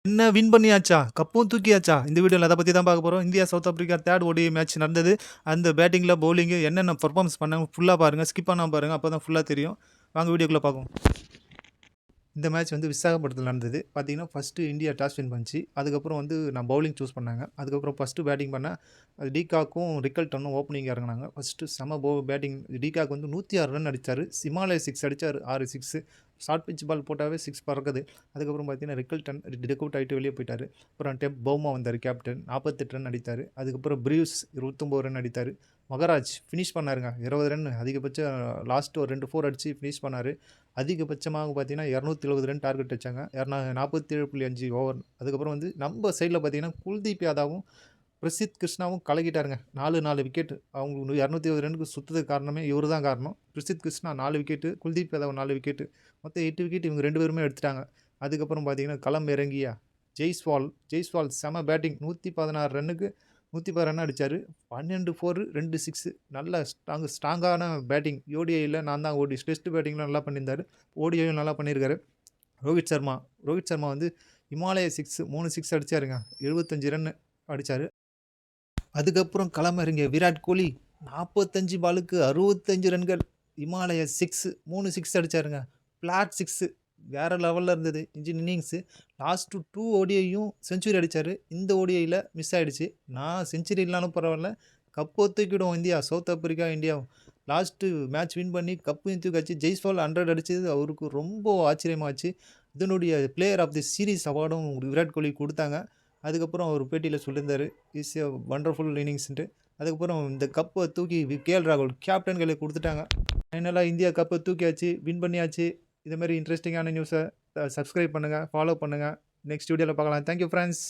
என்ன வின் பண்ணியாச்சா? கப்பும் தூக்கியாச்சா? இந்த வீடியோல அத பத்தி தான் பார்க்க போறோம். India, south Africa 3 ODI match நடந்தது. அந்த பேட்டிங்ல, பவுலிங்கு என்னென்ன பெர்ஃபார்மன்ஸ் பண்ணாங்க ஃபுல்லா பாருங்க. ஸ்கிப் பண்ணாம பாருங்க. அப்பதான் ஃபுல்லா தெரியும். வாங்க வீடியோக்குள்ள பார்ப்போம். இந்த மேட்ச் வந்து விசாகப்பட்டினத்துல நடந்தது. பார்த்தீங்கன்னா, ஃபர்ஸ்ட்டு இந்தியா டாஸ் வின் பண்ணுச்சு. அதுக்கப்புறம் வந்து நான் பவுலிங் சூஸ் பண்ணாங்க. அதுக்கப்புறம் ஃபர்ஸ்ட்டு பேட்டிங் பண்ணேன். டிகாக்கும், ரிக்கல்டனும் ஓப்பனிங் இறங்குனாங்க. ஃபர்ஸ்ட்டு செம பேட்டிங். டிகாக் வந்து 106 ரன் அடிச்சாரு. ஹிமாலய 6 அடிச்சாரு. 6 சிக்ஸு. ஷார்ட் பிட்ச் பால் போட்டாவே 6 பறக்குது. அதுக்கப்புறம் பார்த்தீங்கன்னா, ரிக்கல்டன் டக் அவுட் ஆயிட்டு வெளிய போயிட்டாரு. அப்புறம் பவுமா வந்தாரு கேப்டன். 48 ரன் அடித்தாரு. அதுக்கப்புறம் ப்ரூஸ் 29 ரன் அடித்தாரு. மகராஜ் ஃபினிஷ் பண்ணாருங்க. 20 ரன் அதிகபட்சம் லாஸ்ட் ஒரு 2 4 அடிச்சு ஃபினிஷ் பண்ணாரு. அதிகபட்சமாக பார்த்தீங்கன்னா 270 ரன் டார்கெட் வச்சாங்க. 47.5 ஓவர். அதுக்கப்புறம் வந்து நம்ம சைடில் பார்த்தீங்கன்னா குல்தீப் யாதவும் பிரசித் கிருஷ்ணாவும் கலக்கிட்டாருங்க. 4 விக்கெட். அவங்க 220 ரனுக்கு சுத்ததுக்கு காரணமே இவர் தான் காரணம். Prasidh Krishna 4 wicket, Kuldeep Yadav 4 wicket. மொத்தம் 8 விக்கெட் இவங்க 2 பேருமே எடுத்துட்டாங்க. அதுக்கப்புறம் பார்த்தீங்கன்னா களம் இறங்கியா ஜெய்ஸ்வால் செம பேட்டிங். 116 ரன்னுக்கு 110 ரன் அடிச்சாரு. 12 4 2 6 நல்ல ஸ்ட்ராங்கான பேட்டிங். ஓடிஐயில் நான் தான் டெஸ்ட் பேட்டிங்லாம் நல்லா பண்ணியிருந்தாரு. ஓடிஐயும் நல்லா பண்ணியிருக்காரு. ரோஹித் சர்மா வந்து ஹிமாலய 6 3 6 அடிச்சாருங்க. 75 ரன் அடிச்சாரு. அதுக்கப்புறம் களம் இறங்கிய விராட் கோலி 45 பாலுக்கு 65 ரன்கள். ஹிமாலய 6 3 6 அடிச்சாருங்க. ஃப்ளாட் 6 வேற லெவல்ல இருந்தது இன்னிங்ஸு. லாஸ்ட்டு 2 ஓடிஐயும் செஞ்சுரி அடிச்சாரு. இந்த ஓடிஐயில் மிஸ் ஆயிடுச்சு. நான் செஞ்சுரி இல்லனாலும் பரவாயில்ல. கப்பை தூக்கிடும் இந்தியா. சவுத் ஆப்பிரிக்கா, இந்தியாவும். லாஸ்ட்டு மேட்ச் வின் பண்ணி கப்பையும் தூக்காச்சு. ஜெய்ஸ்வால் 100 அடிச்சது அவருக்கு ரொம்ப ஆச்சரியமாச்சு. இதனுடைய பிளேயர் ஆஃப் தி சீரிஸ் அவார்டும் விராட் கோலி கொடுத்தாங்க. அதுக்கப்புறம் அவர் பேட்டியில் சொல்லியிருந்தாரு, இஸ் எ வண்டர்ஃபுல் இன்னிங்ஸ்ன்ட்டு. அதுக்கப்புறம் இந்த கப்பை தூக்கி ராகுல் கேப்டன் கையில் கொடுத்துட்டாங்க. ஃபைனலாக இந்தியா கப்பை தூக்கியாச்சு, வின் பண்ணியாச்சு. இது மாதிரி இன்ட்ரெஸ்டிங்கான நியூஸை சப்ஸ்கிரைப் பண்ணுங்கள், ஃபாலோ பண்ணுங்கள். நெக்ஸ்ட் வீடியோவில் பார்க்கலாம். Thank you friends.